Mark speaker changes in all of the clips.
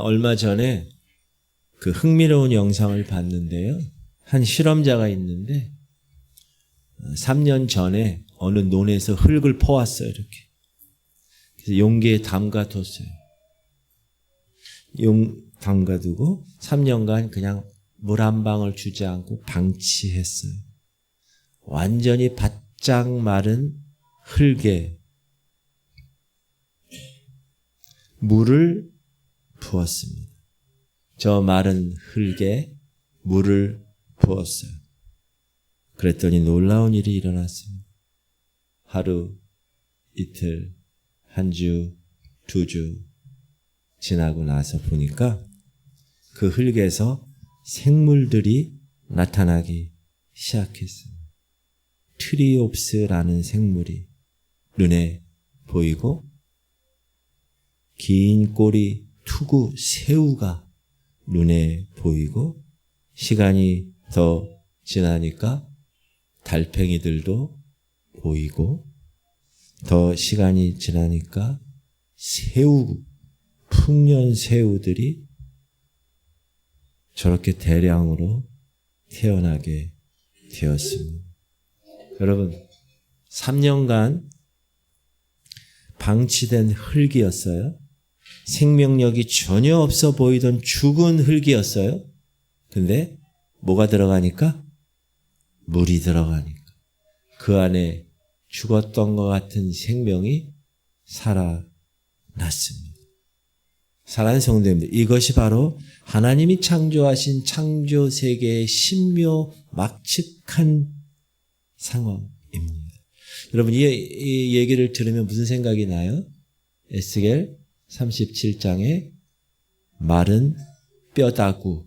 Speaker 1: 얼마 전에 그 흥미로운 영상을 봤는데요. 한 실험자가 있는데 3년 전에 어느 논에서 흙을 퍼왔어요. 이렇게. 그래서 용기에 담가뒀어요. 담가두고 3년간 그냥 물 한 방울 주지 않고 방치했어요. 완전히 바짝 마른 흙에 물을 부었습니다. 저 마른 흙에 물을 부었어요. 그랬더니 놀라운 일이 일어났습니다. 하루, 이틀, 한 주, 2주 지나고 나서 보니까 그 흙에서 생물들이 나타나기 시작했습니다. 트리옵스라는 생물이 눈에 보이고 긴 꼬리 투구 새우가 눈에 보이고 시간이 더 지나니까 달팽이들도 보이고 더 시간이 지나니까 새우, 풍년 새우들이 저렇게 대량으로 태어나게 되었습니다. 여러분, 3년간 방치된 흙이었어요. 생명력이 전혀 없어 보이던 죽은 흙이었어요. 근데 뭐가 들어가니까? 물이 들어가니까 그 안에 죽었던 것 같은 생명이 살아났습니다. 사랑하는 성도님들, 이것이 바로 하나님이 창조하신 창조 세계의 신묘막측한 상황입니다. 여러분, 이 얘기를 들으면 무슨 생각이 나요? 에스겔 37장에 마른 뼈다구,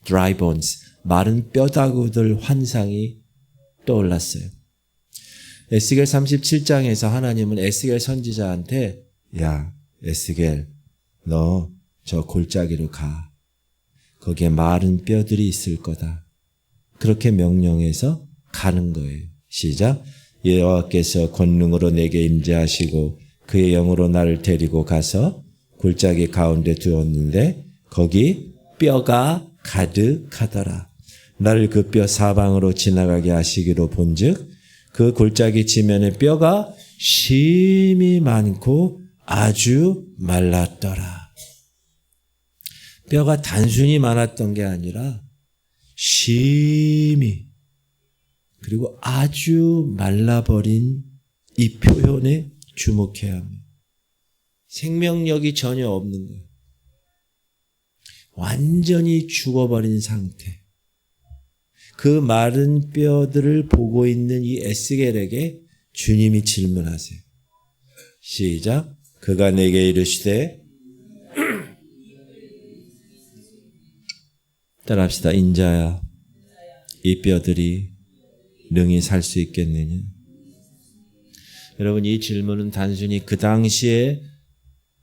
Speaker 1: dry bones, 마른 뼈다구들 환상이 떠올랐어요. 에스겔 37장에서 하나님은 에스겔 선지자한테 야, 에스겔, 너 저 골짜기로 가. 거기에 마른 뼈들이 있을 거다. 그렇게 명령해서 가는 거예요. 시작. 여호와께서 권능으로 내게 임재하시고 그의 영으로 나를 데리고 가서 골짜기 가운데 두었는데 거기 뼈가 가득하더라. 나를 그 뼈 사방으로 지나가게 하시기로 본즉 그 골짜기 지면에 뼈가 심히 많고 아주 말랐더라. 뼈가 단순히 많았던 게 아니라 심히 그리고 아주 말라버린 이 표현에 주목해야 합니다. 생명력이 전혀 없는 거예요. 완전히 죽어버린 상태. 그 마른 뼈들을 보고 있는 이 에스겔에게 주님이 질문하세요. 시작. 그가 내게 이르시되 따라합시다. 인자야, 이 뼈들이 능히 살 수 있겠느냐? 여러분, 이 질문은 단순히 그 당시에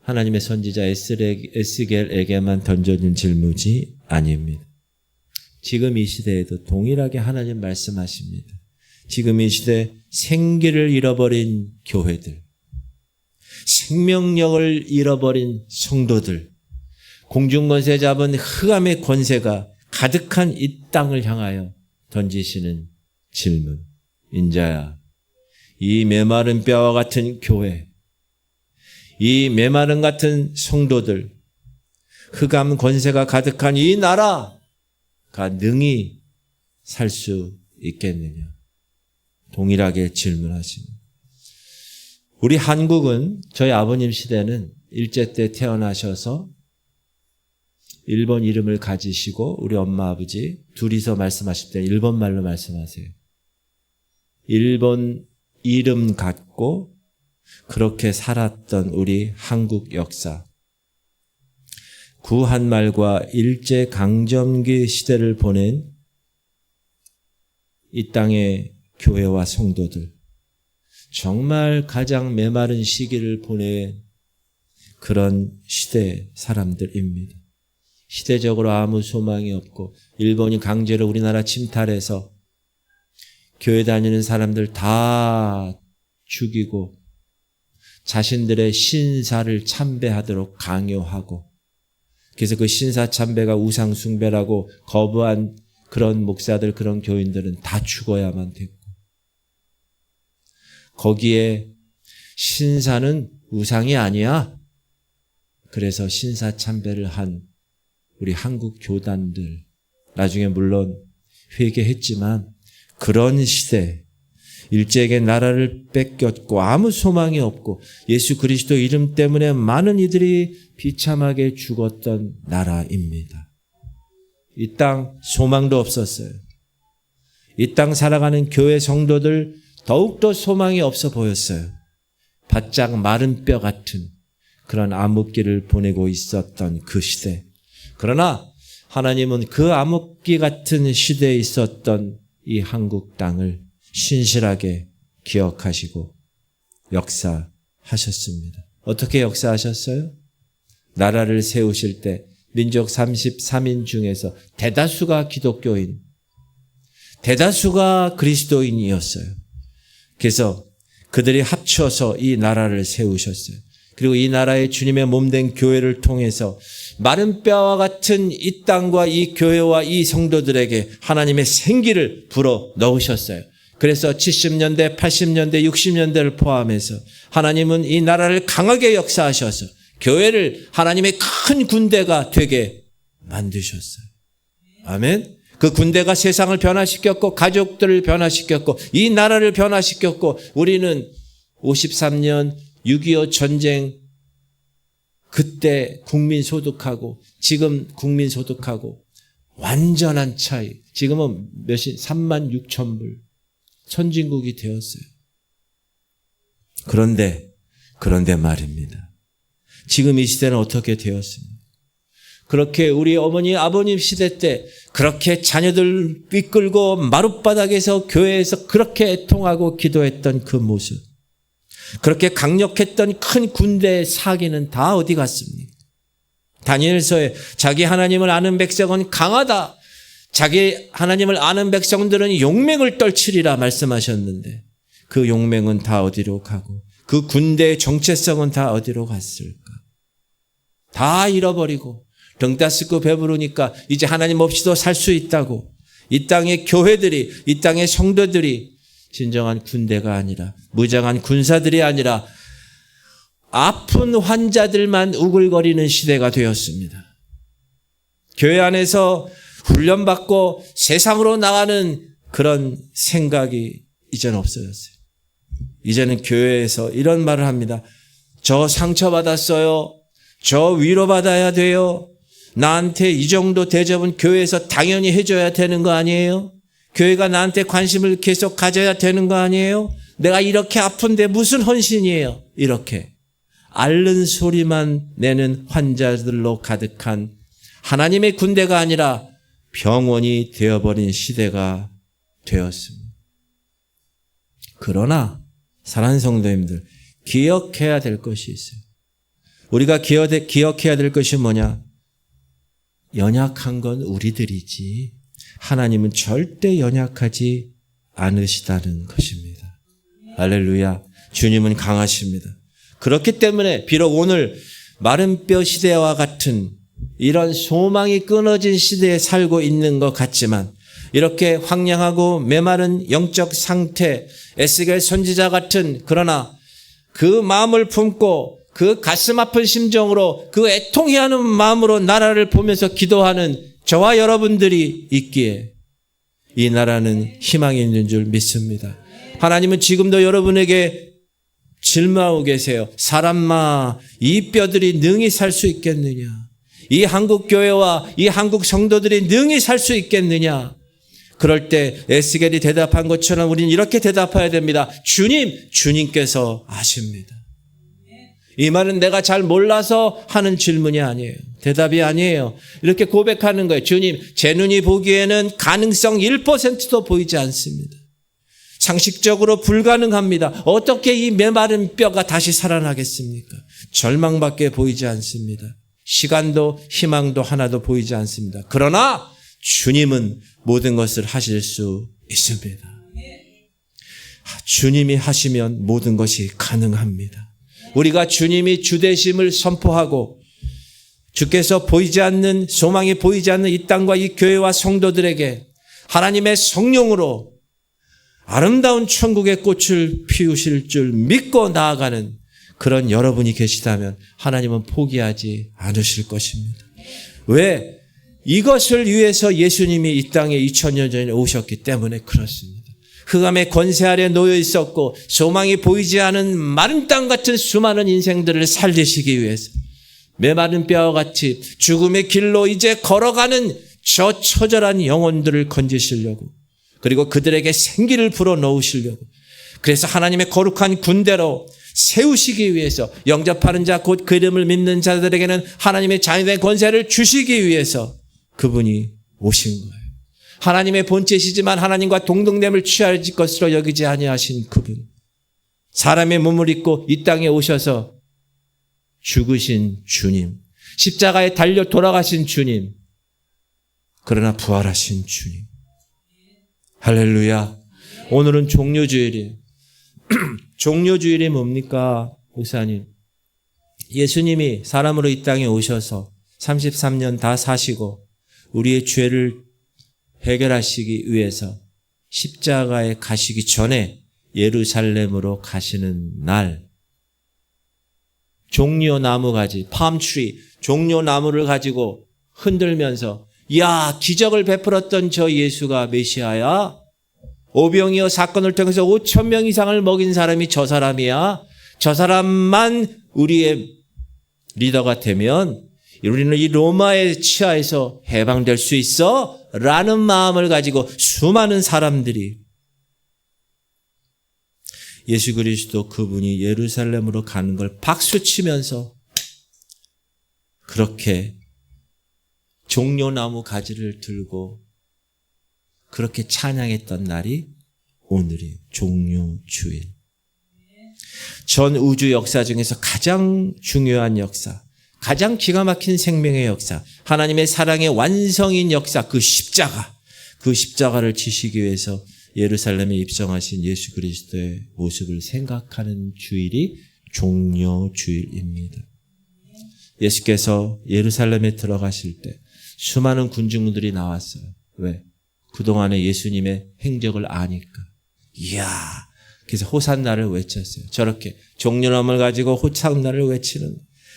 Speaker 1: 하나님의 선지자 에스겔에게만 던져진 질문이 아닙니다. 지금 이 시대에도 동일하게 하나님 말씀하십니다. 지금 이 시대 생기를 잃어버린 교회들, 생명력을 잃어버린 성도들, 공중권세 잡은 흑암의 권세가 가득한 이 땅을 향하여 던지시는 질문. 인자야, 이 메마른 뼈와 같은 교회, 이 메마른 같은 성도들, 흑암 권세가 가득한 이 나라가 능히 살 수 있겠느냐? 동일하게 질문하십니다. 우리 한국은 저희 아버님 시대는 일제 때 태어나셔서 일본 이름을 가지시고 우리 엄마 아버지 둘이서 말씀하실 때 일본 말로 말씀하세요. 일본 이름 갖고 그렇게 살았던 우리 한국 역사. 구한말과 일제강점기 시대를 보낸 이 땅의 교회와 성도들. 정말 가장 메마른 시기를 보낸 그런 시대 사람들입니다. 시대적으로 아무 소망이 없고 일본이 강제로 우리나라 침탈해서 교회 다니는 사람들 다 죽이고 자신들의 신사를 참배하도록 강요하고 그래서 그 신사참배가 우상숭배라고 거부한 그런 목사들, 그런 교인들은 다 죽어야만 됐고, 거기에 신사는 우상이 아니야. 그래서 신사참배를 한 우리 한국 교단들, 나중에 물론 회개했지만 그런 시대, 일제에게 나라를 뺏겼고 아무 소망이 없고 예수 그리스도 이름 때문에 많은 이들이 비참하게 죽었던 나라입니다. 이 땅 소망도 없었어요. 이 땅 살아가는 교회 성도들 더욱더 소망이 없어 보였어요. 바짝 마른 뼈 같은 그런 암흑기를 보내고 있었던 그 시대. 그러나 하나님은 그 암흑기 같은 시대에 있었던 이 한국 땅을 신실하게 기억하시고 역사하셨습니다. 어떻게 역사하셨어요? 나라를 세우실 때 민족 33인 중에서 대다수가 기독교인, 대다수가 그리스도인이었어요. 그래서 그들이 합쳐서 이 나라를 세우셨어요. 그리고 이 나라의 주님의 몸된 교회를 통해서 마른 뼈와 같은 이 땅과 이 교회와 이 성도들에게 하나님의 생기를 불어 넣으셨어요. 그래서 70년대, 80년대, 60년대를 포함해서 하나님은 이 나라를 강하게 역사하셔서 교회를 하나님의 큰 군대가 되게 만드셨어요. 아멘. 그 군대가 세상을 변화시켰고 가족들을 변화시켰고 이 나라를 변화시켰고 우리는 53년 6.25 전쟁 그때 국민소득하고 지금 국민소득하고 완전한 차이. 지금은 36,000불 선진국이 되었어요. 그런데 말입니다. 지금 이 시대는 어떻게 되었습니까? 그렇게 우리 어머니 아버님 시대 때 그렇게 자녀들 이끌고 마룻바닥에서 교회에서 그렇게 애통하고 기도했던 그 모습, 그렇게 강력했던 큰 군대의 사기는 다 어디 갔습니까? 다니엘서에 자기 하나님을 아는 백성은 강하다, 자기 하나님을 아는 백성들은 용맹을 떨치리라 말씀하셨는데 그 용맹은 다 어디로 가고 그 군대의 정체성은 다 어디로 갔을까? 다 잃어버리고 등 따스고 배부르니까 이제 하나님 없이도 살 수 있다고 이 땅의 교회들이, 이 땅의 성도들이 진정한 군대가 아니라, 무장한 군사들이 아니라 아픈 환자들만 우글거리는 시대가 되었습니다. 교회 안에서 훈련받고 세상으로 나가는 그런 생각이 이제는 없어졌어요. 이제는 교회에서 이런 말을 합니다. 저 상처받았어요. 저 위로받아야 돼요. 나한테 이 정도 대접은 교회에서 당연히 해줘야 되는 거 아니에요? 교회가 나한테 관심을 계속 가져야 되는 거 아니에요? 내가 이렇게 아픈데 무슨 헌신이에요? 이렇게 앓는 소리만 내는 환자들로 가득한 하나님의 군대가 아니라 병원이 되어버린 시대가 되었습니다. 그러나 사랑하는 성도님들, 기억해야 될 것이 있어요. 우리가 기억해야 될 것이 뭐냐? 연약한 건 우리들이지 하나님은 절대 연약하지 않으시다는 것입니다. 할렐루야. 주님은 강하십니다. 그렇기 때문에 비록 오늘 마른 뼈 시대와 같은 이런 소망이 끊어진 시대에 살고 있는 것 같지만 이렇게 황량하고 메마른 영적 상태, 에스겔 선지자 같은, 그러나 그 마음을 품고 그 가슴 아픈 심정으로 그 애통해하는 마음으로 나라를 보면서 기도하는 저와 여러분들이 있기에 이 나라는 희망이 있는 줄 믿습니다. 하나님은 지금도 여러분에게 질문하고 계세요. 사람마, 이 뼈들이 능히 살 수 있겠느냐? 이 한국 교회와 이 한국 성도들이 능히 살 수 있겠느냐? 그럴 때 에스겔이 대답한 것처럼 우리는 이렇게 대답해야 됩니다. 주님께서 아십니다. 이 말은 내가 잘 몰라서 하는 질문이 아니에요. 대답이 아니에요. 이렇게 고백하는 거예요. 주님, 제 눈이 보기에는 가능성 1%도 보이지 않습니다. 상식적으로 불가능합니다. 어떻게 이 메마른 뼈가 다시 살아나겠습니까? 절망밖에 보이지 않습니다. 시간도 희망도 하나도 보이지 않습니다. 그러나 주님은 모든 것을 하실 수 있습니다. 주님이 하시면 모든 것이 가능합니다. 우리가 주님이 주되심을 선포하고 주께서 보이지 않는, 소망이 보이지 않는 이 땅과 이 교회와 성도들에게 하나님의 성령으로 아름다운 천국의 꽃을 피우실 줄 믿고 나아가는 그런 여러분이 계시다면 하나님은 포기하지 않으실 것입니다. 왜? 이것을 위해서 예수님이 이 땅에 2000년 전에 오셨기 때문에 그렇습니다. 흑암의 권세 아래 놓여 있었고 소망이 보이지 않은 마른 땅 같은 수많은 인생들을 살리시기 위해서 메마른 뼈와 같이 죽음의 길로 이제 걸어가는 저 처절한 영혼들을 건지시려고, 그리고 그들에게 생기를 불어넣으시려고, 그래서 하나님의 거룩한 군대로 세우시기 위해서, 영접하는 자 곧 그 이름을 믿는 자들에게는 하나님의 자유의 권세를 주시기 위해서 그분이 오신 거예요. 하나님의 본체시지만 하나님과 동등됨을 취할 것으로 여기지 아니하신 그분, 사람의 몸을 입고 이 땅에 오셔서 죽으신 주님, 십자가에 달려 돌아가신 주님, 그러나 부활하신 주님. 할렐루야. 오늘은 종료주일이에요. 종료주일이 뭡니까, 목사님? 예수님이 사람으로 이 땅에 오셔서 33년 다 사시고 우리의 죄를 해결하시기 위해서 십자가에 가시기 전에 예루살렘으로 가시는 날, 종려나무 가지, 팜트리, 종려나무를 가지고 흔들면서, 야, 기적을 베풀었던 저 예수가 메시아야? 오병이어 사건을 통해서 5,000명 이상을 먹인 사람이 저 사람이야? 저 사람만 우리의 리더가 되면 우리는 이 로마의 치하에서 해방될 수 있어? 라는 마음을 가지고 수많은 사람들이 예수 그리스도 그분이 예루살렘으로 가는 걸 박수치면서 그렇게 종려나무 가지를 들고 그렇게 찬양했던 날이 오늘이에요. 종료주일. 전 우주 역사 중에서 가장 중요한 역사, 가장 기가 막힌 생명의 역사, 하나님의 사랑의 완성인 역사, 그 십자가, 그 십자가를 지시기 위해서 예루살렘에 입성하신 예수 그리스도의 모습을 생각하는 주일이 종료주일입니다. 예수께서 예루살렘에 들어가실 때 수많은 군중들이 나왔어요. 왜? 그동안의 예수님의 행적을 아니까. 이야, 그래서 호산나를 외쳤어요. 저렇게 종려나무를 가지고 호산나를 외치는,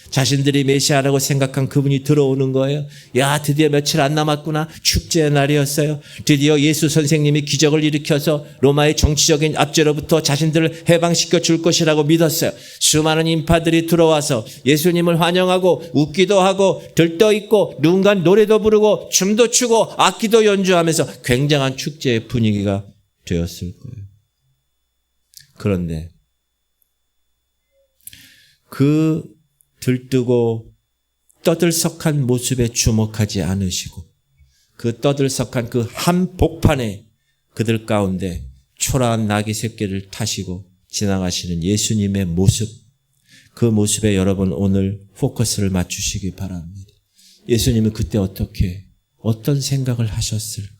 Speaker 1: 자신들이 메시아라고 생각한 그분이 들어오는 거예요. 야, 드디어 며칠 안 남았구나. 축제의 날이었어요. 드디어 예수 선생님이 기적을 일으켜서 로마의 정치적인 압제로부터 자신들을 해방시켜 줄 것이라고 믿었어요. 수많은 인파들이 들어와서 예수님을 환영하고 웃기도 하고 들떠있고 누군가 노래도 부르고 춤도 추고 악기도 연주하면서 굉장한 축제의 분위기가 되었을 거예요. 그런데 그 들뜨고 떠들썩한 모습에 주목하지 않으시고 그 떠들썩한 그 한복판에 그들 가운데 초라한 나귀 새끼를 타시고 지나가시는 예수님의 모습, 그 모습에 여러분 오늘 포커스를 맞추시기 바랍니다. 예수님은 그때 어떤 생각을 하셨을까?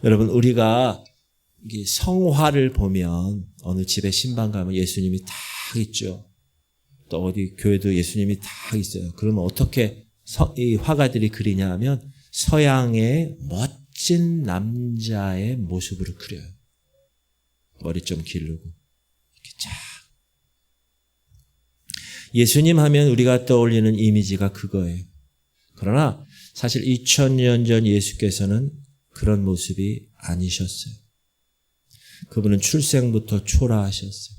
Speaker 1: 여러분, 우리가 성화를 보면 어느 집에 신방 가면 예수님이 딱 있죠. 또 어디 교회도 예수님이 다 있어요. 그러면 어떻게 이 화가들이 그리냐 하면 서양의 멋진 남자의 모습으로 그려요. 머리 좀 기르고 이렇게 쫙. 예수님 하면 우리가 떠올리는 이미지가 그거예요. 그러나 사실 2000년 전 예수께서는 그런 모습이 아니셨어요. 그분은 출생부터 초라하셨어요.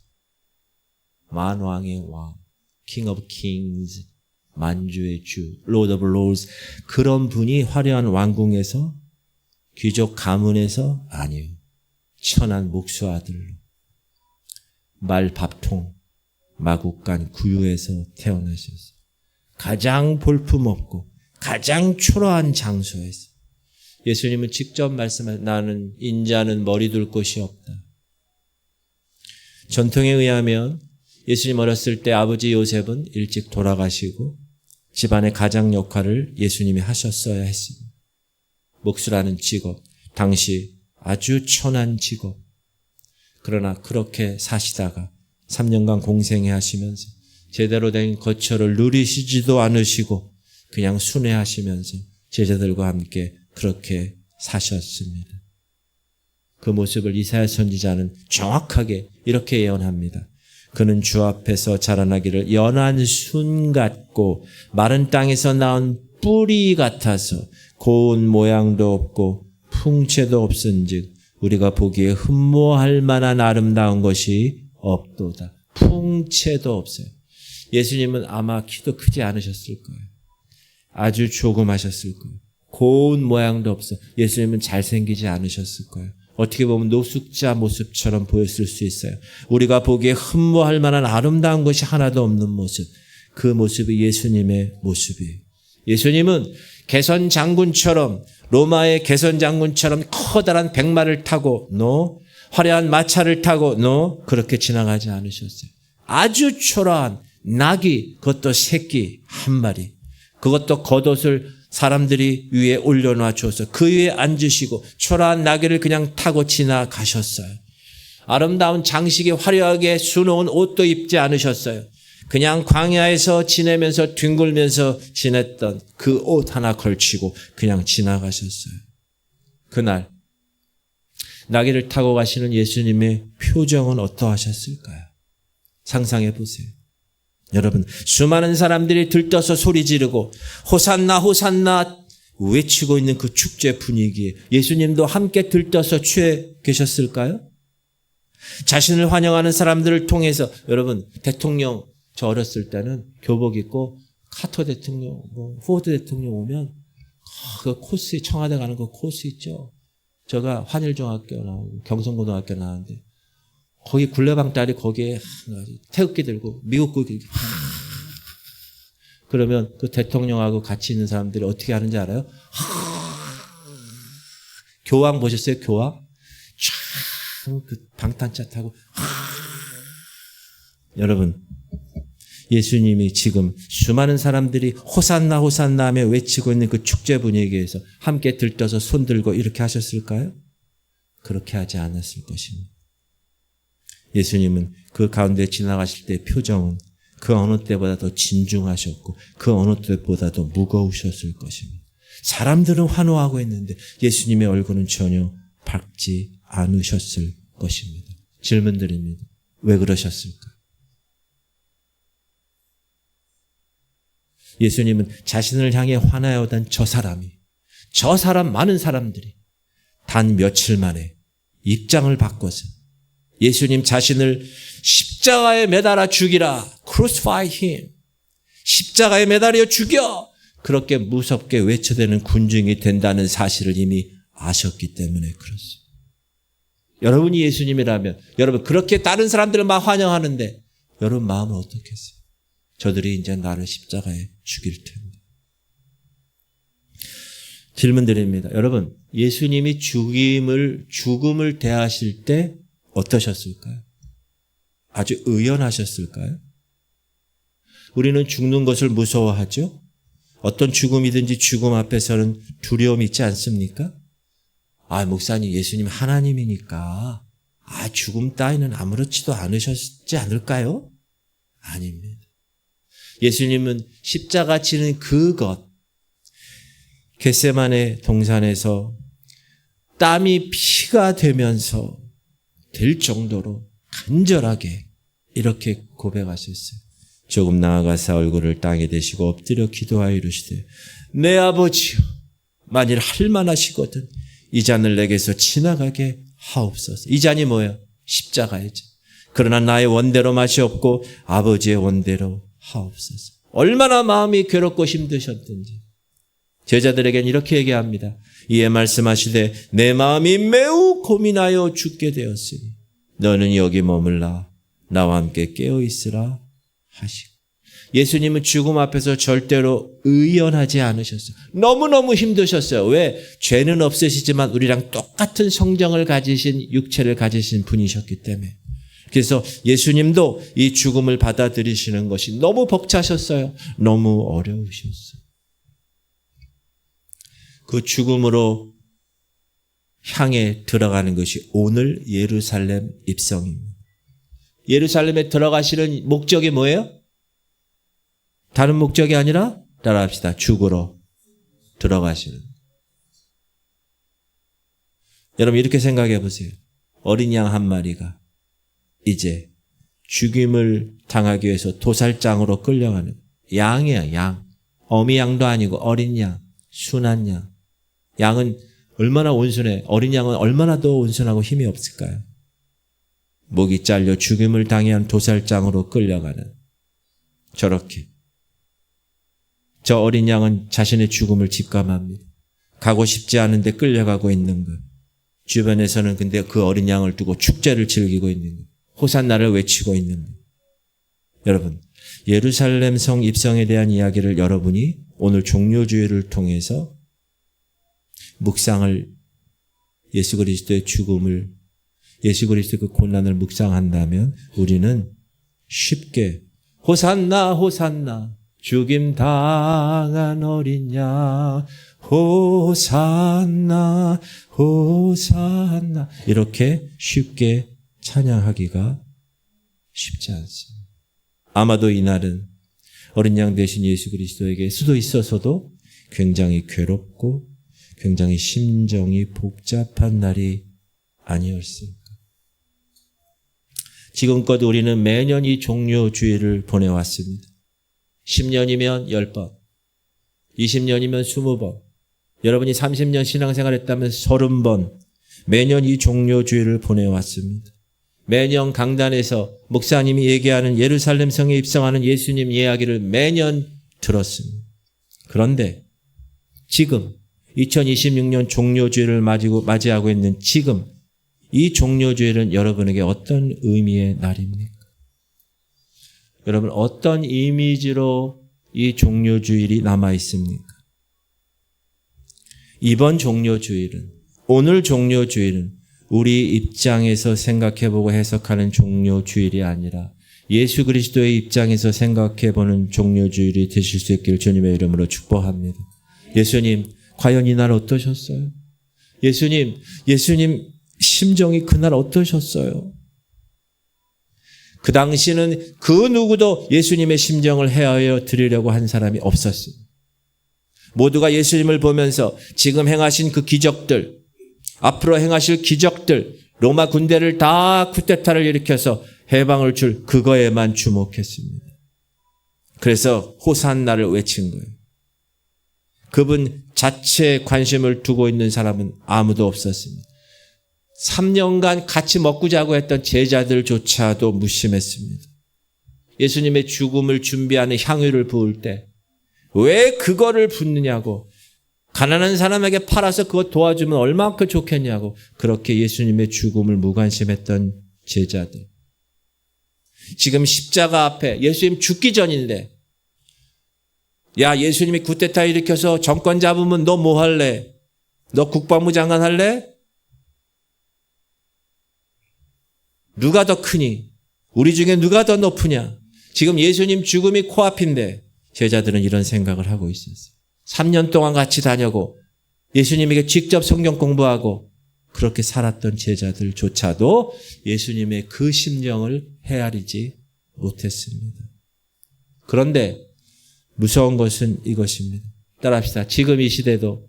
Speaker 1: 만왕의 왕, King of Kings, 만주의 주, Lord of Lords, 그런 분이 화려한 왕궁에서, 귀족 가문에서 아니에요. 천한 목수 아들로 말밥통 마국간 구유에서 태어나셨어요. 가장 볼품없고 가장 초라한 장소에서 예수님은 직접 말씀하신, 나는 인자는 머리 둘 곳이 없다. 전통에 의하면 예수님 어렸을 때 아버지 요셉은 일찍 돌아가시고 집안의 가장 역할을 예수님이 하셨어야 했습니다. 목수라는 직업, 당시 아주 천한 직업. 그러나 그렇게 사시다가 3년간 공생애 하시면서 제대로 된 거처를 누리시지도 않으시고 그냥 순회하시면서 제자들과 함께 그렇게 사셨습니다. 그 모습을 이사야 선지자는 정확하게 이렇게 예언합니다. 그는 주 앞에서 자라나기를 연한 순 같고 마른 땅에서 나온 뿌리 같아서 고운 모양도 없고 풍채도 없은즉 우리가 보기에 흠모할 만한 아름다운 것이 없도다. 풍채도 없어요. 예수님은 아마 키도 크지 않으셨을 거예요. 아주 조그마셨을 거예요. 고운 모양도 없어. 예수님은 잘생기지 않으셨을 거예요. 어떻게 보면 노숙자 모습처럼 보였을 수 있어요. 우리가 보기에 흠모할 만한 아름다운 것이 하나도 없는 모습. 그 모습이 예수님의 모습이에요. 예수님은 개선 장군처럼 로마의 개선 장군처럼 커다란 백마를 타고 화려한 마차를 타고 그렇게 지나가지 않으셨어요. 아주 초라한 나귀, 그것도 새끼 한 마리, 그것도 겉옷을 사람들이 위에 올려놔 줘서 그 위에 앉으시고 초라한 나귀를 그냥 타고 지나가셨어요. 아름다운 장식에 화려하게 수놓은 옷도 입지 않으셨어요. 그냥 광야에서 지내면서 뒹굴면서 지냈던 그 옷 하나 걸치고 그냥 지나가셨어요. 그날 나귀를 타고 가시는 예수님의 표정은 어떠하셨을까요? 상상해 보세요. 여러분, 수많은 사람들이 들떠서 소리 지르고 호산나 호산나 외치고 있는 그 축제 분위기에 예수님도 함께 들떠서 취해 계셨을까요? 자신을 환영하는 사람들을 통해서 여러분, 대통령 저 어렸을 때는 교복 입고 카터 대통령, 포드 대통령 오면 그 코스, 청와대 가는 그 코스 있죠. 제가 환일중학교 나오고 경성고등학교 나왔는데 거기 굴레방 딸이 거기에 태극기 들고 미국 국기 그러면 그 대통령하고 같이 있는 사람들이 어떻게 하는지 알아요? 교황 보셨어요? 교황? 그 방탄차 타고 여러분, 예수님이 지금 수많은 사람들이 호산나 호산나 하며 외치고 있는 그 축제 분위기에서 함께 들떠서 손 들고 이렇게 하셨을까요? 그렇게 하지 않았을 것입니다. 예수님은 그 가운데 지나가실 때의 표정은 그 어느 때보다 더 진중하셨고 그 어느 때보다도 무거우셨을 것입니다. 사람들은 환호하고 있는데 예수님의 얼굴은 전혀 밝지 않으셨을 것입니다. 질문 드립니다. 왜 그러셨을까? 예수님은 자신을 향해 환하여오던 저 사람 많은 사람들이 단 며칠 만에 입장을 바꿔서 예수님 자신을 십자가에 매달아 죽이라. Crucify him. 십자가에 매달려 죽여. 그렇게 무섭게 외쳐대는 군중이 된다는 사실을 이미 아셨기 때문에 그렇습니다. 여러분이 예수님이라면 여러분 그렇게 다른 사람들을 막 환영하는데 여러분 마음은 어떻겠어요? 저들이 이제 나를 십자가에 죽일 텐데. 질문 드립니다. 여러분, 예수님이 죽음을 대하실 때 어떠셨을까요? 아주 의연하셨을까요? 우리는 죽는 것을 무서워하죠? 어떤 죽음이든지 죽음 앞에서는 두려움이 있지 않습니까? 목사님, 예수님 하나님이니까 죽음 따위는 아무렇지도 않으셨지 않을까요? 아닙니다. 예수님은 십자가 지는 그것, 겟세마네 동산에서 땀이 피가 되면서 될 정도로 간절하게 이렇게 고백하셨어요. 조금 나아가사 얼굴을 땅에 대시고 엎드려 기도하여 이르시되 내 아버지여, 만일 할 만하시거든 이 잔을 내게서 지나가게 하옵소서. 이 잔이 뭐예요? 십자가의 잔. 그러나 나의 원대로 맛이 없고 아버지의 원대로 하옵소서. 얼마나 마음이 괴롭고 힘드셨든지 제자들에겐 이렇게 얘기합니다. 이에 말씀하시되 내 마음이 매우 고민하여 죽게 되었으니 너는 여기 머물라 나와 함께 깨어있으라 하시고. 예수님은 죽음 앞에서 절대로 의연하지 않으셨어요. 너무너무 힘드셨어요. 왜? 죄는 없으시지만 우리랑 똑같은 성정을 가지신, 육체를 가지신 분이셨기 때문에. 그래서 예수님도 이 죽음을 받아들이시는 것이 너무 벅차셨어요. 너무 어려우셨어요. 그 죽음으로 향해 들어가는 것이 오늘 예루살렘 입성입니다. 예루살렘에 들어가시는 목적이 뭐예요? 다른 목적이 아니라 따라합시다. 죽으러 들어가시는. 여러분 이렇게 생각해 보세요. 어린 양 한 마리가 이제 죽임을 당하기 위해서 도살장으로 끌려가는 양이야, 양. 어미 양도 아니고 어린 양, 순한 양. 양은 얼마나 온순해. 어린 양은 얼마나 더 온순하고 힘이 없을까요? 목이 잘려 죽임을 당한 도살장으로 끌려가는 저렇게. 저 어린 양은 자신의 죽음을 직감합니다. 가고 싶지 않은데 끌려가고 있는 것. 주변에서는 근데 그 어린 양을 두고 축제를 즐기고 있는 것. 호산나를 외치고 있는 것. 여러분, 예루살렘 성 입성에 대한 이야기를 여러분이 오늘 종료주일을 통해서 묵상을, 예수 그리스도의 죽음을, 예수 그리스도의 그 고난을 묵상한다면 우리는 쉽게 호산나 호산나 죽임 당한 어린 양 호산나 호산나 이렇게 쉽게 찬양하기가 쉽지 않습니다. 아마도 이날은 어린 양 대신 예수 그리스도에게 수도 있어서도 굉장히 괴롭고 굉장히 심정이 복잡한 날이 아니었을까. 지금껏 우리는 매년 이 종료주일을 보내왔습니다. 10년이면 10번, 20년이면 20번, 여러분이 30년 신앙생활 했다면 30번 매년 이 종료주일을 보내왔습니다. 매년 강단에서 목사님이 얘기하는 예루살렘 성에 입성하는 예수님 이야기를 매년 들었습니다. 그런데 지금 2026년 종료주일을 맞이하고 있는 지금 이 종료주일은 여러분에게 어떤 의미의 날입니까? 여러분 어떤 이미지로 이 종료주일이 남아있습니까? 이번 종료주일은, 오늘 종료주일은 우리 입장에서 생각해보고 해석하는 종료주일이 아니라 예수 그리스도의 입장에서 생각해보는 종료주일이 되실 수 있기를 주님의 이름으로 축복합니다. 예수님, 과연 이날 어떠셨어요? 예수님 심정이 그날 어떠셨어요? 그 당시는 그 누구도 예수님의 심정을 헤아려 드리려고 한 사람이 없었습니다. 모두가 예수님을 보면서 지금 행하신 그 기적들, 앞으로 행하실 기적들, 로마 군대를 다 쿠데타를 일으켜서 해방을 줄 그거에만 주목했습니다. 그래서 호산나를 외친 거예요. 그분 자체에 관심을 두고 있는 사람은 아무도 없었습니다. 3년간 같이 먹고 자고 했던 제자들조차도 무심했습니다. 예수님의 죽음을 준비하는 향유를 부을 때 왜 그거를 붓느냐고, 가난한 사람에게 팔아서 그거 도와주면 얼마큼 좋겠냐고 그렇게 예수님의 죽음을 무관심했던 제자들. 지금 십자가 앞에 예수님 죽기 전인데, 야, 예수님이 쿠데타 일으켜서 정권 잡으면 너 뭐 할래? 너 국방부 장관 할래? 누가 더 크니? 우리 중에 누가 더 높으냐? 지금 예수님 죽음이 코앞인데 제자들은 이런 생각을 하고 있었어요. 3년 동안 같이 다녀고 예수님에게 직접 성경 공부하고 그렇게 살았던 제자들조차도 예수님의 그 심정을 헤아리지 못했습니다. 그런데 무서운 것은 이것입니다. 따라합시다. 지금 이 시대도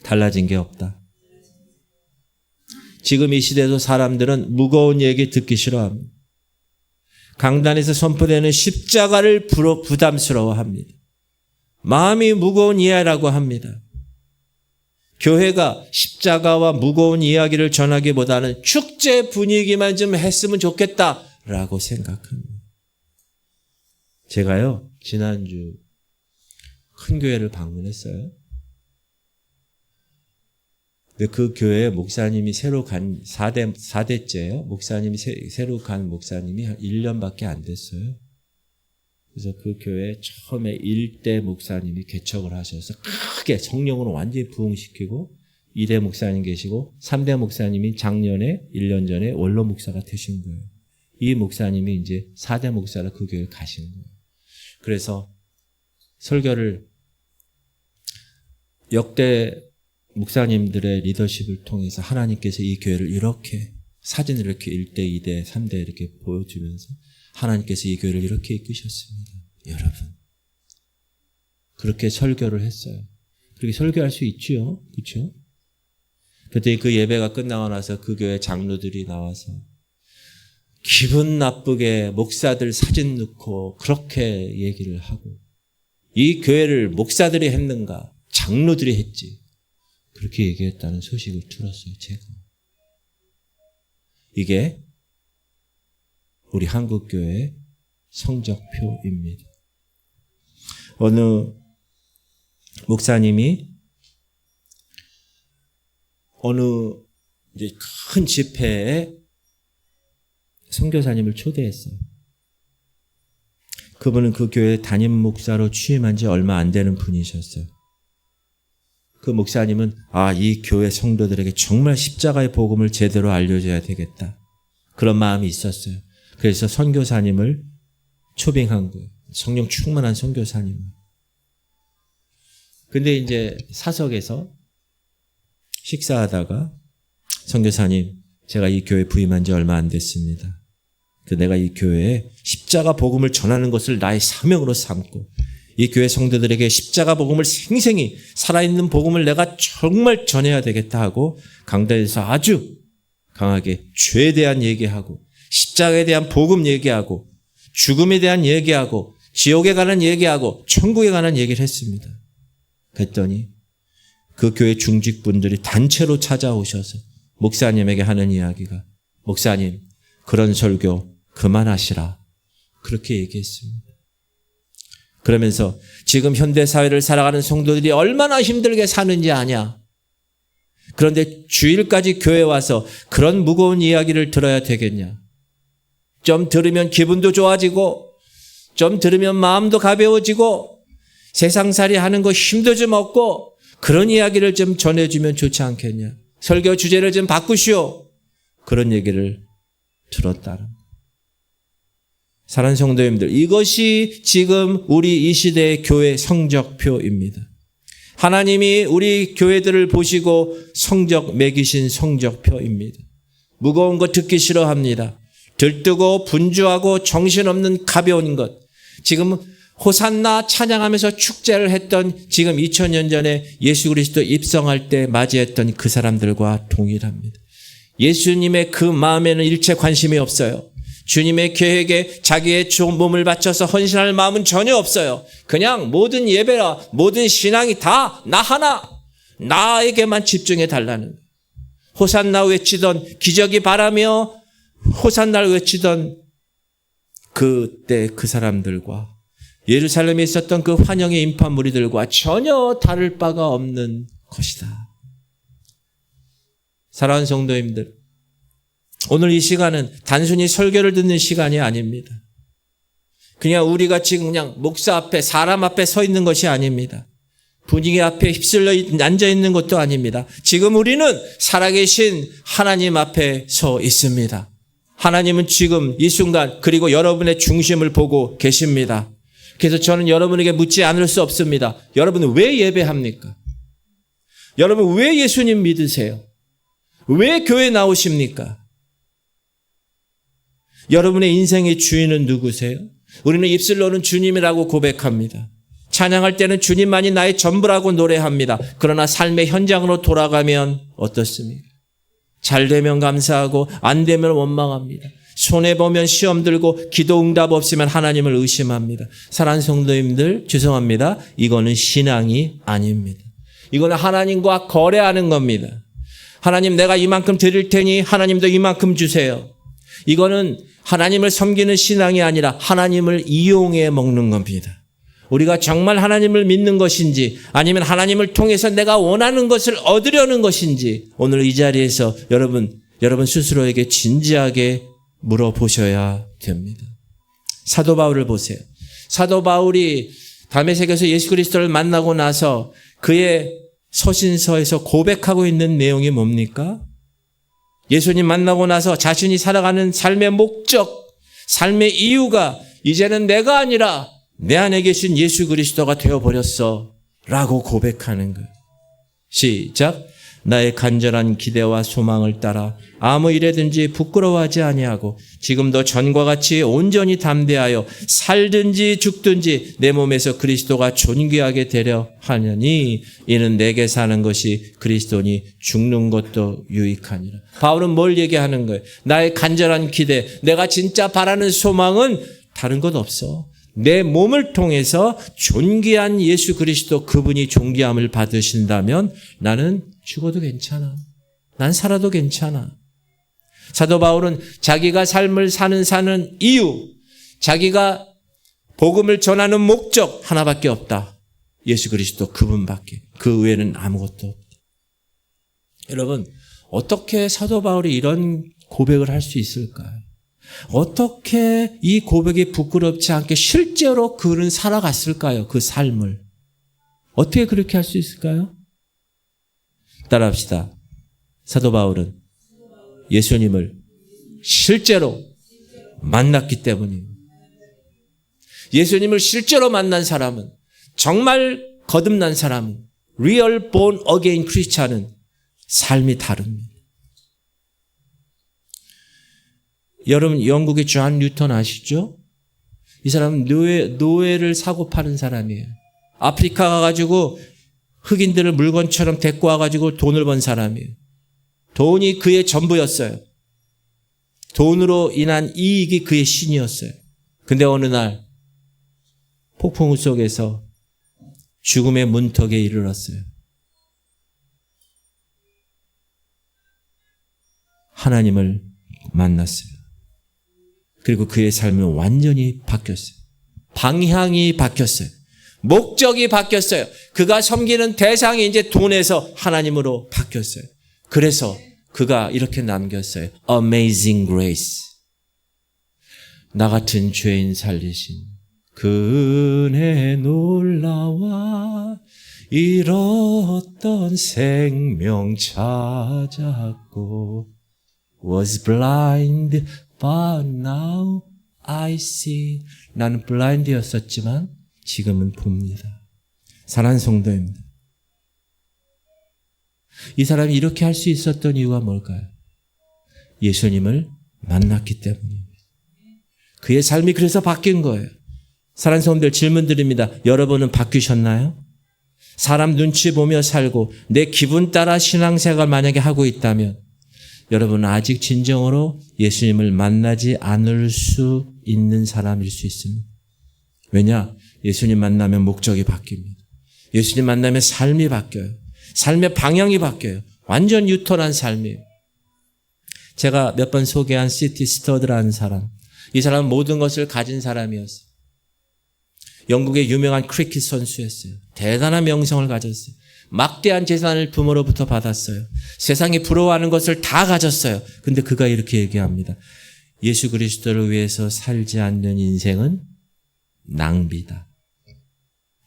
Speaker 1: 달라진 게 없다. 지금 이 시대도 사람들은 무거운 얘기 듣기 싫어합니다. 강단에서 선포되는 십자가를 부담스러워합니다. 마음이 무거운 이야기라고 합니다. 교회가 십자가와 무거운 이야기를 전하기보다는 축제 분위기만 좀 했으면 좋겠다라고 생각합니다. 제가요, 지난주 큰 교회를 방문했어요. 근데 그 교회에 목사님이 새로 간 4대째예요. 목사님이 새로 간 목사님이 한 1년밖에 안 됐어요. 그래서 그 교회에 처음에 1대 목사님이 개척을 하셔서 크게 성령으로 완전히 부흥시키고 2대 목사님 계시고 3대 목사님이 작년에 1년 전에 원로 목사가 되신 거예요. 이 목사님이 이제 4대 목사로 그 교회에 가신 거예요. 그래서 설교를 역대 목사님들의 리더십을 통해서 하나님께서 이 교회를 이렇게 사진을 이렇게 1대, 2대, 3대 이렇게 보여주면서 하나님께서 이 교회를 이렇게 이끄셨습니다. 여러분. 그렇게 설교를 했어요. 그렇게 설교할 수 있죠. 그렇죠? 그때 그 예배가 끝나고 나서 그 교회 장로들이 나와서 기분 나쁘게 목사들 사진 넣고 그렇게 얘기를 하고, 이 교회를 목사들이 했는가? 장로들이 했지. 그렇게 얘기했다는 소식을 들었어요, 제가. 이게 우리 한국교회의 성적표입니다. 어느 목사님이 어느 이제 큰 집회에 선교사님을 초대했어요. 그분은 그 교회 담임 목사로 취임한 지 얼마 안 되는 분이셨어요. 그 목사님은 이 교회 성도들에게 정말 십자가의 복음을 제대로 알려줘야 되겠다. 그런 마음이 있었어요. 그래서 선교사님을 초빙한 거예요. 성령 충만한 선교사님. 근데 이제 사석에서 식사하다가 선교사님, 제가 이 교회 부임한 지 얼마 안 됐습니다. 내가 이 교회에 십자가 복음을 전하는 것을 나의 사명으로 삼고 이 교회 성도들에게 십자가 복음을 생생히 살아있는 복음을 내가 정말 전해야 되겠다 하고 강단에서 아주 강하게 죄에 대한 얘기하고 십자가에 대한 복음 얘기하고 죽음에 대한 얘기하고 지옥에 관한 얘기하고 천국에 관한 얘기를 했습니다. 그랬더니 그 교회 중직분들이 단체로 찾아오셔서 목사님에게 하는 이야기가, 목사님, 그런 설교 그만하시라. 그렇게 얘기했습니다. 그러면서 지금 현대사회를 살아가는 성도들이 얼마나 힘들게 사는지 아냐. 그런데 주일까지 교회 와서 그런 무거운 이야기를 들어야 되겠냐. 좀 들으면 기분도 좋아지고 좀 들으면 마음도 가벼워지고 세상살이 하는 거 힘도 좀 없고 그런 이야기를 좀 전해주면 좋지 않겠냐. 설교 주제를 좀 바꾸시오. 그런 얘기를 들었다는 거예요. 사랑하는 성도님들, 이것이 지금 우리 이 시대의 교회 성적표입니다. 하나님이 우리 교회들을 보시고 성적 매기신 성적표입니다. 무거운 것 듣기 싫어합니다. 들뜨고 분주하고 정신없는 가벼운 것. 지금 호산나 찬양하면서 축제를 했던 지금 2000년 전에 예수 그리스도 입성할 때 맞이했던 그 사람들과 동일합니다. 예수님의 그 마음에는 일체 관심이 없어요. 주님의 계획에 자기의 몸을 바쳐서 헌신할 마음은 전혀 없어요. 그냥 모든 예배라 모든 신앙이 다 나 하나, 나에게만 집중해 달라는 거예요. 호산나 외치던, 기적이 바라며 호산나를 외치던 그때 그 사람들과 예루살렘에 있었던 그 환영의 인파 무리들과 전혀 다를 바가 없는 것이다. 사랑하는 성도님들, 오늘 이 시간은 단순히 설교를 듣는 시간이 아닙니다. 그냥 우리가 지금 그냥 목사 앞에 사람 앞에 서 있는 것이 아닙니다. 분위기 앞에 휩쓸려 앉아 있는 것도 아닙니다. 지금 우리는 살아계신 하나님 앞에 서 있습니다. 하나님은 지금 이 순간 그리고 여러분의 중심을 보고 계십니다. 그래서 저는 여러분에게 묻지 않을 수 없습니다. 여러분은 왜 예배합니까? 여러분 왜 예수님 믿으세요? 왜 교회 나오십니까? 여러분의 인생의 주인은 누구세요? 우리는 입술로는 주님이라고 고백합니다. 찬양할 때는 주님만이 나의 전부라고 노래합니다. 그러나 삶의 현장으로 돌아가면 어떻습니까? 잘 되면 감사하고 안 되면 원망합니다. 손해보면 시험 들고 기도 응답 없으면 하나님을 의심합니다. 사랑하는 성도님들, 죄송합니다. 이거는 신앙이 아닙니다. 이거는 하나님과 거래하는 겁니다. 하나님, 내가 이만큼 드릴 테니 하나님도 이만큼 주세요. 이거는 하나님을 섬기는 신앙이 아니라 하나님을 이용해 먹는 겁니다. 우리가 정말 하나님을 믿는 것인지 아니면 하나님을 통해서 내가 원하는 것을 얻으려는 것인지 오늘 이 자리에서 여러분 스스로에게 진지하게 물어보셔야 됩니다. 사도 바울을 보세요. 사도 바울이 다메섹에서 예수 그리스도를 만나고 나서 그의 서신서에서 고백하고 있는 내용이 뭡니까? 예수님 만나고 나서 자신이 살아가는 삶의 목적, 삶의 이유가 이제는 내가 아니라 내 안에 계신 예수 그리스도가 되어버렸어 라고 고백하는 거예요. 시작. 나의 간절한 기대와 소망을 따라 아무 일에든지 부끄러워하지 아니하고 지금도 전과 같이 온전히 담대하여 살든지 죽든지 내 몸에서 그리스도가 존귀하게 되려 하느니 이는 내게 사는 것이 그리스도니 죽는 것도 유익하니라. 바울은 뭘 얘기하는 거예요? 나의 간절한 기대, 내가 진짜 바라는 소망은 다른 것 없어. 내 몸을 통해서 존귀한 예수 그리스도 그분이 존귀함을 받으신다면 나는 죽어도 괜찮아. 난 살아도 괜찮아. 사도 바울은 자기가 삶을 사는 이유, 자기가 복음을 전하는 목적 하나밖에 없다. 예수 그리스도 그분밖에. 그 외에는 아무것도 없다. 여러분, 어떻게 사도 바울이 이런 고백을 할 수 있을까요? 어떻게 이 고백이 부끄럽지 않게 실제로 그는 살아갔을까요? 그 삶을. 어떻게 그렇게 할 수 있을까요? 따라합시다. 사도 바울은 예수님을 실제로 만났기 때문입니다. 예수님을 실제로 만난 사람은, 정말 거듭난 사람은, real born again 크리스찬은 삶이 다릅니다. 여러분, 영국의 존 뉴턴 아시죠? 이 사람은 노예를 사고 파는 사람이에요. 아프리카 가가지고 흑인들을 물건처럼 데리고 와가지고 돈을 번 사람이에요. 돈이 그의 전부였어요. 돈으로 인한 이익이 그의 신이었어요. 근데 어느 날 폭풍우 속에서 죽음의 문턱에 이르렀어요. 하나님을 만났어요. 그리고 그의 삶은 완전히 바뀌었어요. 방향이 바뀌었어요. 목적이 바뀌었어요. 그가 섬기는 대상이 이제 돈에서 하나님으로 바뀌었어요. 그래서 그가 이렇게 남겼어요. Amazing Grace. 나 같은 죄인 살리신 그 은혜 놀라와 잃었던 생명 찾았고 Was blind but now I see. 나는 블라인드였었지만 지금은 봅니다. 사랑하는 성도입니다. 이 사람이 이렇게 할 수 있었던 이유가 뭘까요? 예수님을 만났기 때문입니다. 그의 삶이 그래서 바뀐 거예요. 사랑하는 성도들, 질문 드립니다. 여러분은 바뀌셨나요? 사람 눈치 보며 살고 내 기분 따라 신앙생활 만약에 하고 있다면 여러분은 아직 진정으로 예수님을 만나지 않을 수 있는 사람일 수 있습니다. 왜냐? 예수님 만나면 목적이 바뀝니다. 예수님 만나면 삶이 바뀌어요. 삶의 방향이 바뀌어요. 완전 유턴한 삶이에요. 제가 몇 번 소개한 시티 스터드라는 사람. 이 사람은 모든 것을 가진 사람이었어요. 영국의 유명한 크리켓 선수였어요. 대단한 명성을 가졌어요. 막대한 재산을 부모로부터 받았어요. 세상이 부러워하는 것을 다 가졌어요. 근데 그가 이렇게 얘기합니다. 예수 그리스도를 위해서 살지 않는 인생은 낭비다.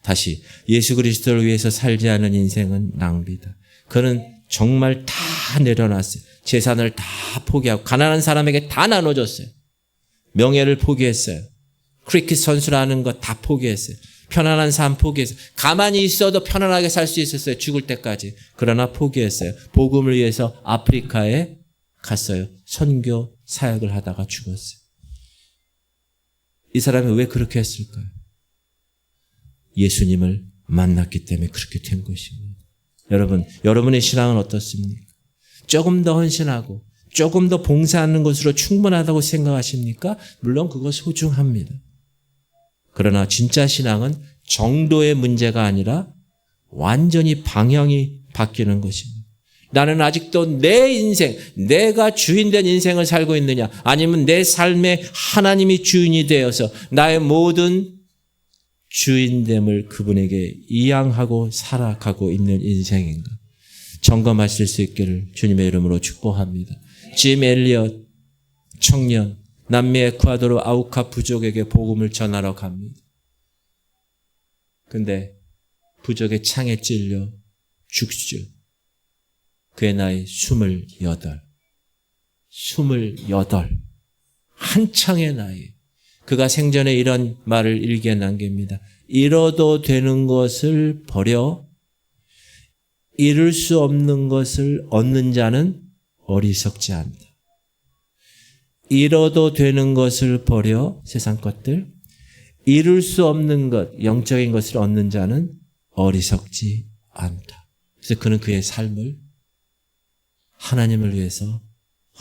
Speaker 1: 다시, 예수 그리스도를 위해서 살지 않은 인생은 낭비다. 그는 정말 다 내려놨어요. 재산을 다 포기하고 가난한 사람에게 다 나눠줬어요. 명예를 포기했어요. 크리켓 선수라는 거 다 포기했어요. 편안한 삶 포기했어요. 가만히 있어도 편안하게 살 수 있었어요. 죽을 때까지. 그러나 포기했어요. 복음을 위해서 아프리카에 갔어요. 선교 사역을 하다가 죽었어요. 이 사람이 왜 그렇게 했을까요? 예수님을 만났기 때문에 그렇게 된 것입니다. 여러분, 여러분의 신앙은 어떻습니까? 조금 더 헌신하고 조금 더 봉사하는 것으로 충분하다고 생각하십니까? 물론 그거 소중합니다. 그러나 진짜 신앙은 정도의 문제가 아니라 완전히 방향이 바뀌는 것입니다. 나는 아직도 내 인생, 내가 주인된 인생을 살고 있느냐, 아니면 내 삶에 하나님이 주인이 되어서 나의 모든 주인됨을 그분에게 이양하고 살아가고 있는 인생인가? 점검하실 수 있기를 주님의 이름으로 축복합니다. 짐 엘리엇 청년, 남미 에콰도르 아우카 부족에게 복음을 전하러 갑니다. 근데 부족의 창에 찔려 죽죠. 그의 나이 28. 한창의 나이. 그가 생전에 이런 말을 일기에 남깁니다. 잃어도 되는 것을 버려 이룰 수 없는 것을 얻는 자는 어리석지 않다. 이뤄도 되는 것을 버려 세상 것들, 이룰 수 없는 것, 영적인 것을 얻는 자는 어리석지 않다. 그래서 그는 그의 삶을 하나님을 위해서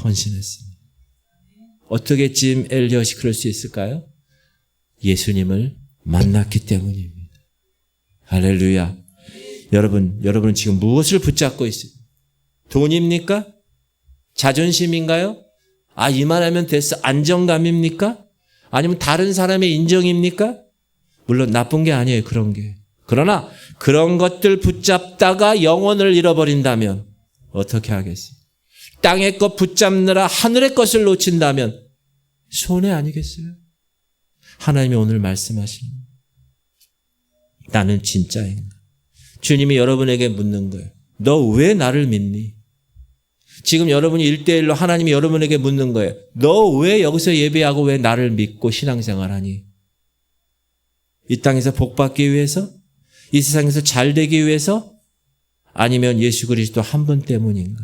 Speaker 1: 헌신했습니다. 어떻게 짐 엘리엇이 그럴 수 있을까요? 예수님을 만났기 때문입니다. 할렐루야. 여러분은 지금 무엇을 붙잡고 있어요? 돈입니까? 자존심인가요? 이만하면 됐어. 안정감입니까? 아니면 다른 사람의 인정입니까? 물론 나쁜 게 아니에요, 그런 게. 그러나 그런 것들 붙잡다가 영혼을 잃어버린다면 어떻게 하겠어요? 땅의 것 붙잡느라 하늘의 것을 놓친다면 손해 아니겠어요? 하나님이 오늘 말씀하십니다. 나는 진짜인가? 주님이 여러분에게 묻는 거예요. 너 왜 나를 믿니? 지금 여러분이 1대1로 하나님이 여러분에게 묻는 거예요. 너 왜 여기서 예배하고 왜 나를 믿고 신앙생활하니? 이 땅에서 복받기 위해서? 이 세상에서 잘 되기 위해서? 아니면 예수 그리스도 한 분 때문인가?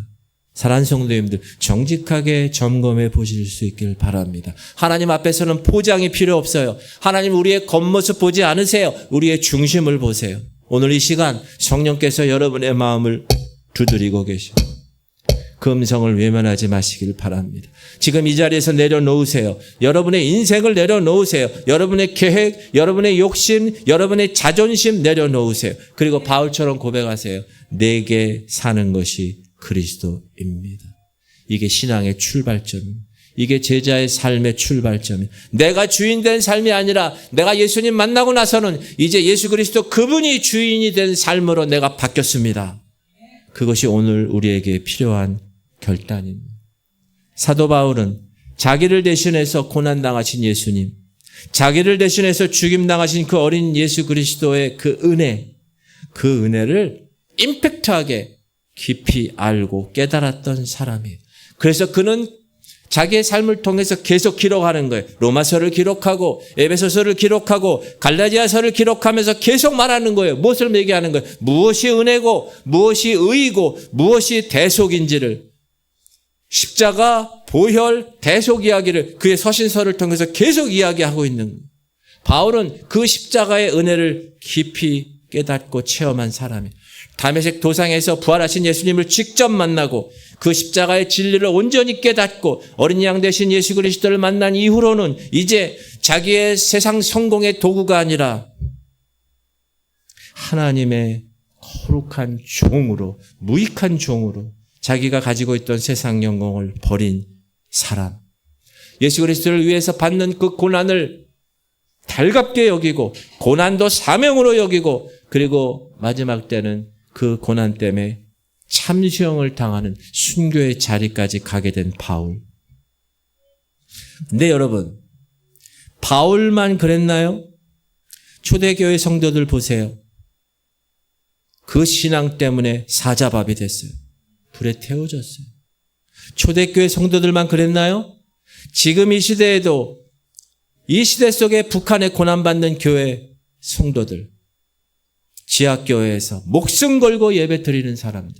Speaker 1: 사랑하는 성도님들, 정직하게 점검해 보실 수 있길 바랍니다. 하나님 앞에서는 포장이 필요 없어요. 하나님 우리의 겉모습 보지 않으세요. 우리의 중심을 보세요. 오늘 이 시간 성령께서 여러분의 마음을 두드리고 계십니다. 그 음성을 외면하지 마시길 바랍니다. 지금 이 자리에서 내려놓으세요. 여러분의 인생을 내려놓으세요. 여러분의 계획, 여러분의 욕심, 여러분의 자존심 내려놓으세요. 그리고 바울처럼 고백하세요. 내게 사는 것이 그리스도입니다. 이게 신앙의 출발점입니다. 이게 제자의 삶의 출발점이에요. 내가 주인 된 삶이 아니라 내가 예수님 만나고 나서는 이제 예수 그리스도 그분이 주인이 된 삶으로 내가 바뀌었습니다. 그것이 오늘 우리에게 필요한 결단입니다. 사도 바울은 자기를 대신해서 고난당하신 예수님, 자기를 대신해서 죽임당하신 그 어린 예수 그리스도의 그 은혜를 임팩트하게 깊이 알고 깨달았던 사람이에요. 그래서 그는 자기의 삶을 통해서 계속 기록하는 거예요. 로마서를 기록하고 에베소서를 기록하고 갈라디아서를 기록하면서 계속 말하는 거예요. 무엇을 얘기하는 거예요? 무엇이 은혜고 무엇이 의이고 무엇이 대속인지를, 십자가, 보혈, 대속 이야기를 그의 서신서를 통해서 계속 이야기하고 있는 거예요. 바울은 그 십자가의 은혜를 깊이 깨닫고 체험한 사람이에요. 다메섹 도상에서 부활하신 예수님을 직접 만나고 그 십자가의 진리를 온전히 깨닫고 어린 양 되신 예수 그리스도를 만난 이후로는 이제 자기의 세상 성공의 도구가 아니라 하나님의 거룩한 종으로, 무익한 종으로 자기가 가지고 있던 세상 영광을 버린 사람. 예수 그리스도를 위해서 받는 그 고난을 달갑게 여기고 고난도 사명으로 여기고 그리고 마지막 때는 그 고난 때문에 참수형을 당하는 순교의 자리까지 가게 된 바울. 근데 여러분, 바울만 그랬나요? 초대교회 성도들 보세요. 그 신앙 때문에 사자밥이 됐어요. 불에 태워졌어요. 초대교회 성도들만 그랬나요? 지금 이 시대에도 이 시대 속에 북한에 고난받는 교회 성도들, 지하교회에서 목숨 걸고 예배 드리는 사람들,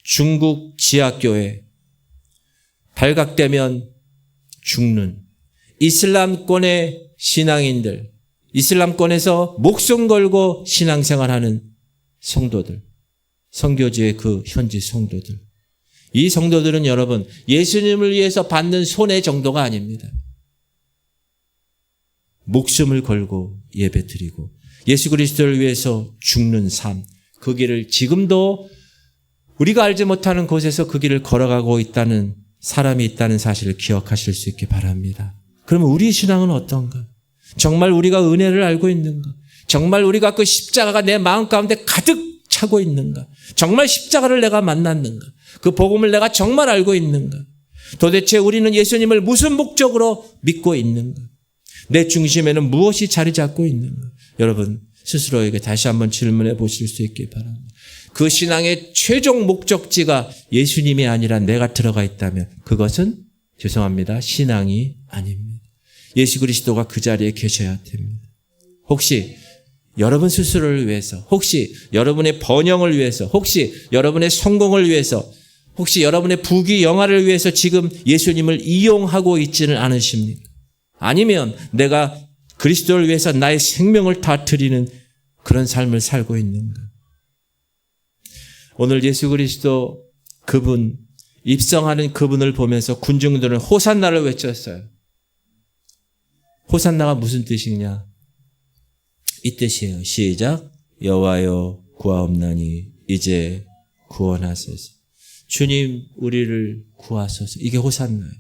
Speaker 1: 중국 지하교회 발각되면 죽는 이슬람권의 신앙인들, 이슬람권에서 목숨 걸고 신앙생활하는 성도들, 선교지의 그 현지 성도들, 이 성도들은 여러분 예수님을 위해서 받는 손해 정도가 아닙니다. 목숨을 걸고 예배 드리고 예수 그리스도를 위해서 죽는 삶, 그 길을 지금도 우리가 알지 못하는 곳에서 그 길을 걸어가고 있다는 사람이 있다는 사실을 기억하실 수 있기 바랍니다. 그러면 우리 신앙은 어떤가? 정말 우리가 은혜를 알고 있는가? 정말 우리가 그 십자가가 내 마음 가운데 가득 차고 있는가? 정말 십자가를 내가 만났는가? 그 복음을 내가 정말 알고 있는가? 도대체 우리는 예수님을 무슨 목적으로 믿고 있는가? 내 중심에는 무엇이 자리 잡고 있는가? 여러분 스스로에게 다시 한번 질문해 보실 수 있기 바랍니다. 그 신앙의 최종 목적지가 예수님이 아니라 내가 들어가 있다면 그것은 죄송합니다. 신앙이 아닙니다. 예수 그리스도가 그 자리에 계셔야 됩니다. 혹시 여러분 스스로를 위해서, 혹시 여러분의 번영을 위해서, 혹시 여러분의 성공을 위해서, 혹시 여러분의 부귀영화를 위해서 지금 예수님을 이용하고 있지는 않으십니까? 아니면 내가 그리스도를 위해서 나의 생명을 다 드리는 그런 삶을 살고 있는가? 오늘 예수 그리스도 그분, 입성하는 그분을 보면서 군중들은 호산나를 외쳤어요. 호산나가 무슨 뜻이냐? 이 뜻이에요. 시작. 여호와여 구하옵나니 이제 구원하소서. 주님 우리를 구하소서. 이게 호산나예요.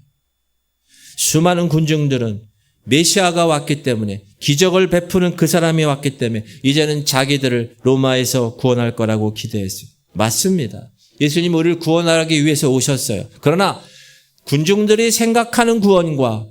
Speaker 1: 수많은 군중들은 메시아가 왔기 때문에, 기적을 베푸는 그 사람이 왔기 때문에 이제는 자기들을 로마에서 구원할 거라고 기대했어요. 맞습니다. 예수님 우리를 구원하기 위해서 오셨어요. 그러나 군중들이 생각하는 구원과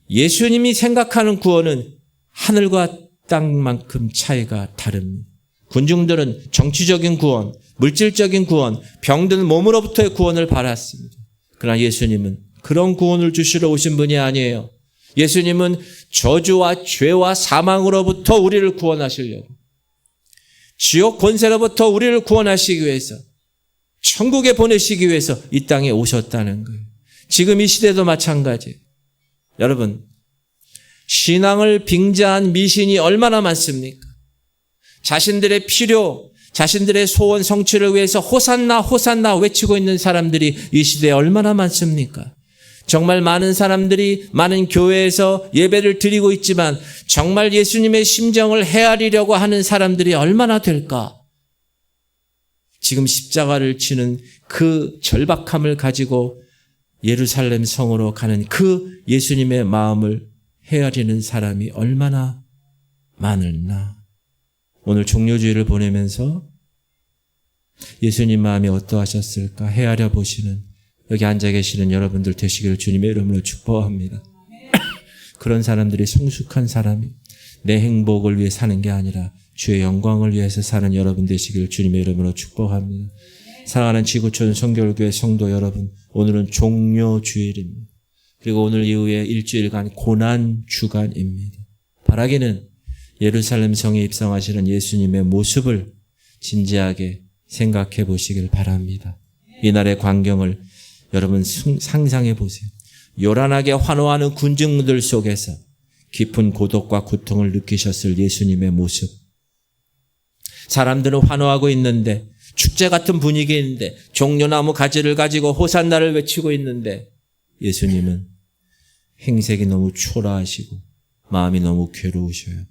Speaker 1: 예수님이 생각하는 구원은 하늘과 땅만큼 차이가 다릅니다. 군중들은 정치적인 구원, 물질적인 구원, 병든 몸으로부터의 구원을 바랐습니다. 그러나 예수님은 그런 구원을 주시러 오신 분이 아니에요. 예수님은 저주와 죄와 사망으로부터 우리를 구원하시려고, 지옥 권세로부터 우리를 구원하시기 위해서, 천국에 보내시기 위해서 이 땅에 오셨다는 거예요. 지금 이 시대도 마찬가지예요. 여러분, 신앙을 빙자한 미신이 얼마나 많습니까? 자신들의 필요, 자신들의 소원 성취를 위해서 호산나 호산나 외치고 있는 사람들이 이 시대에 얼마나 많습니까? 정말 많은 사람들이 많은 교회에서 예배를 드리고 있지만 정말 예수님의 심정을 헤아리려고 하는 사람들이 얼마나 될까? 지금 십자가를 치는 그 절박함을 가지고 예루살렘 성으로 가는 그 예수님의 마음을 헤아리는 사람이 얼마나 많을나. 오늘 종료주일을 보내면서 예수님 마음이 어떠하셨을까 헤아려 보시는 여기 앉아 계시는 여러분들 되시기를 주님의 이름으로 축복합니다. 그런 사람들이 성숙한 사람이 내 행복을 위해 사는 게 아니라 주의 영광을 위해서 사는 여러분 되시기를 주님의 이름으로 축복합니다. 사랑하는 지구촌 성결교회 성도 여러분, 오늘은 종료주일입니다. 그리고 오늘 이후에 일주일간 고난주간입니다. 바라기는 예루살렘 성에 입성하시는 예수님의 모습을 진지하게 생각해 보시길 바랍니다. 이날의 광경을 여러분 상상해 보세요. 요란하게 환호하는 군중들 속에서 깊은 고독과 고통을 느끼셨을 예수님의 모습. 사람들은 환호하고 있는데, 축제 같은 분위기인데, 종려나무 가지를 가지고 호산나를 외치고 있는데, 예수님은 행색이 너무 초라하시고 마음이 너무 괴로우셔요.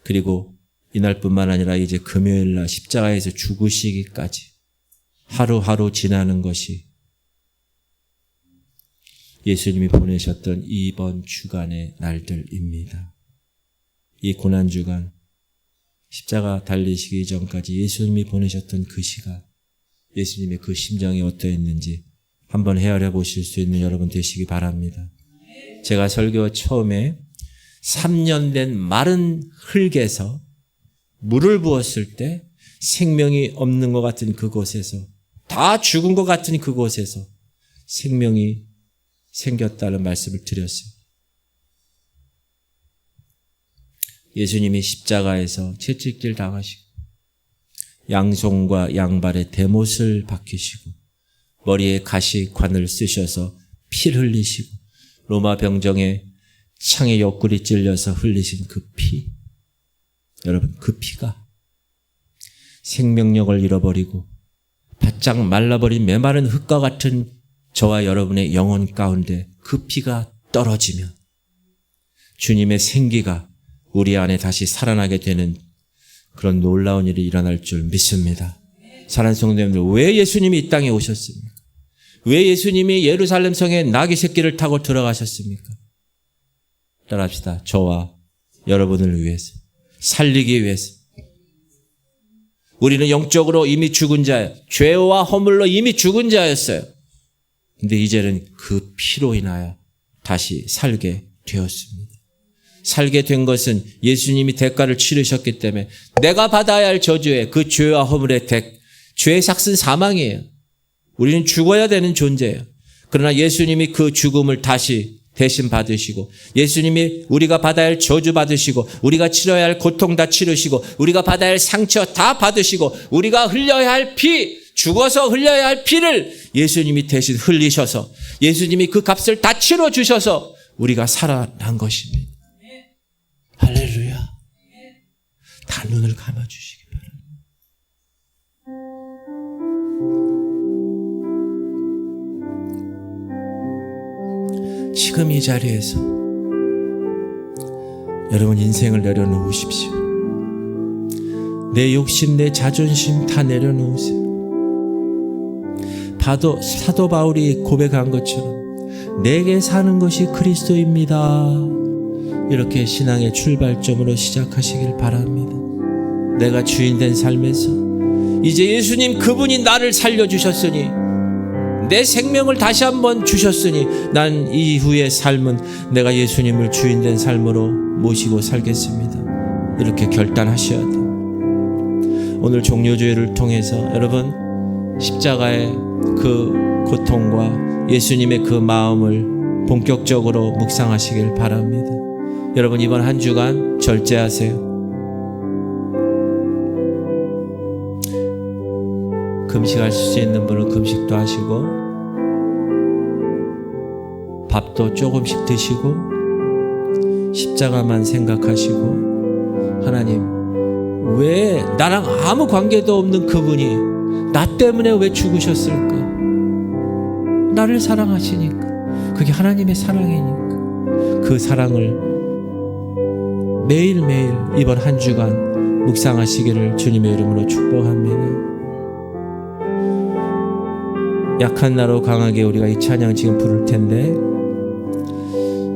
Speaker 1: 그리고 이날뿐만 아니라 이제 금요일날 십자가에서 죽으시기까지 하루하루 지나는 것이 예수님이 보내셨던 이번 주간의 날들입니다. 이 고난주간, 십자가 달리시기 전까지 예수님이 보내셨던 그 시간, 예수님의 그 심정이 어떠했는지 한번 헤아려 보실 수 있는 여러분 되시기 바랍니다. 제가 설교 처음에 3년 된 마른 흙에서 물을 부었을 때 생명이 없는 것 같은 그곳에서, 다 죽은 것 같은 그곳에서 생명이 생겼다는 말씀을 드렸어요. 예수님이 십자가에서 채찍질 당하시고 양손과 양발에 대못을 박히시고 머리에 가시관을 쓰셔서 피를 흘리시고 로마 병정에 창에 옆구리 찔려서 흘리신 그 피, 여러분 그 피가 생명력을 잃어버리고 바짝 말라버린 메마른 흙과 같은 저와 여러분의 영혼 가운데 그 피가 떨어지면 주님의 생기가 우리 안에 다시 살아나게 되는 그런 놀라운 일이 일어날 줄 믿습니다. 사랑하는 성도님들, 왜 예수님이 이 땅에 오셨습니까? 왜 예수님이 예루살렘 성에 나귀 새끼를 타고 들어가셨습니까? 따라합시다. 저와 여러분을 위해서, 살리기 위해서. 우리는 영적으로 이미 죽은 자예요. 죄와 허물로 이미 죽은 자였어요. 근데 이제는 그 피로 인하여 다시 살게 되었습니다. 살게 된 것은 예수님이 대가를 치르셨기 때문에 내가 받아야 할 저주의 그 죄와 허물의 죄의 삭은 사망이에요. 우리는 죽어야 되는 존재예요. 그러나 예수님이 그 죽음을 다시 대신 받으시고 예수님이 우리가 받아야 할 저주 받으시고 우리가 치러야 할 고통 다 치르시고 우리가 받아야 할 상처 다 받으시고 우리가 흘려야 할 피, 죽어서 흘려야 할 피를 예수님이 대신 흘리셔서 예수님이 그 값을 다 치러주셔서 우리가 살아난 것입니다. 할렐루야. 다 눈을 감아주시기 바랍니다. 지금 이 자리에서 여러분 인생을 내려놓으십시오. 내 욕심, 내 자존심 다 내려놓으세요. 사도 바울이 고백한 것처럼 내게 사는 것이 그리스도입니다. 이렇게 신앙의 출발점으로 시작하시길 바랍니다. 내가 주인된 삶에서 이제 예수님 그분이 나를 살려주셨으니 내 생명을 다시 한번 주셨으니 난 이후의 삶은 내가 예수님을 주인된 삶으로 모시고 살겠습니다. 이렇게 결단하셔야 돼요. 오늘 종료주일을 통해서 여러분 십자가의 그 고통과 예수님의 그 마음을 본격적으로 묵상하시길 바랍니다. 여러분 이번 한 주간 절제하세요. 금식할 수 있는 분은 금식도 하시고 밥도 조금씩 드시고 십자가만 생각하시고 하나님 왜 나랑 아무 관계도 없는 그분이 나 때문에 왜 죽으셨을까? 나를 사랑하시니까 그게 하나님의 사랑이니까 그 사랑을 매일매일 이번 한 주간 묵상하시기를 주님의 이름으로 축복합니다. 약한 나로 강하게 우리가 이 찬양 지금 부를 텐데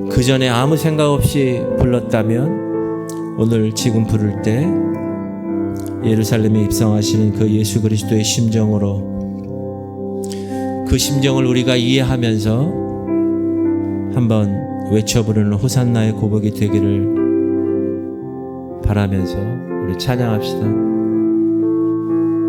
Speaker 1: 그 전에 아무 생각 없이 불렀다면 오늘 지금 부를 때 예루살렘에 입성하시는 그 예수 그리스도의 심정으로 그 심정을 우리가 이해하면서 한번 외쳐 부르는 호산나의 고백이 되기를 바라면서 우리 찬양합시다.